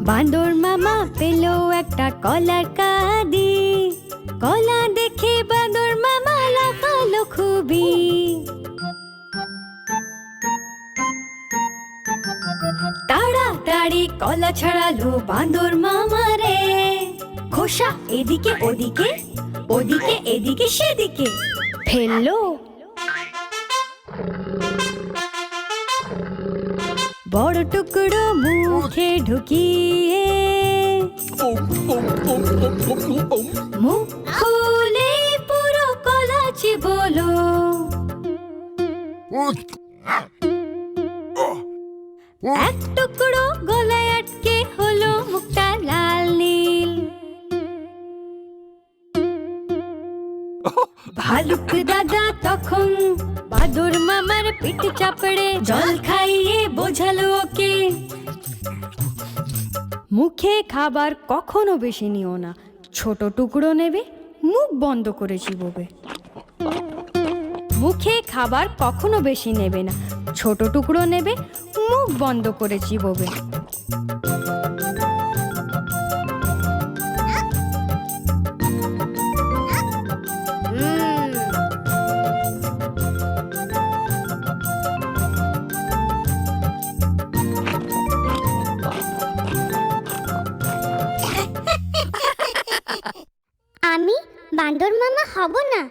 বাঁদর মামা পেল একটা কলার কাঁদি, কলা দেখে বাঁদর মামা লাফালো খুবই। তাড়াতাড়ি কলা ছাড়ালো বাঁদর মামা রে, খোসা এদিকে ওদিকে, ওদিকে এদিকে সেদিকে ফেললো। বড় টুকরো মুখে ঢুকিয়ে মুখ খুলে পুরো কলা চিবোলো। এক টুকরো গলায় আটকে হলো মুখটা লাল নীল। ভালুক দাদা তখন বাঁদর মামার পিঠ চাপড়ে জল খাইয়ে বোঝালো ওকে, মুখে খাবার কখনো বেশি নিও না, ছোট টুকরো নেবে, মুখ বন্ধ করে চিবোবে। মুখে খাবার কখনো বেশি নেবে না, ছোট টুকরো নেবে, মুখ বন্ধ করে চিবোবে। আমি বাঁদর মামা হব না,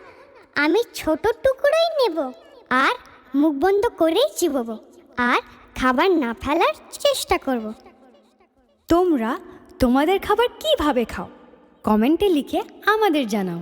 আমি ছোট টুকরোই নেব আর মুখ বন্ধ করেই চিবোবো আর খাবার না ফেলার চেষ্টা করব। তোমরা তোমাদের খাবার কিভাবে খাও কমেন্টে লিখে আমাদের জানাও।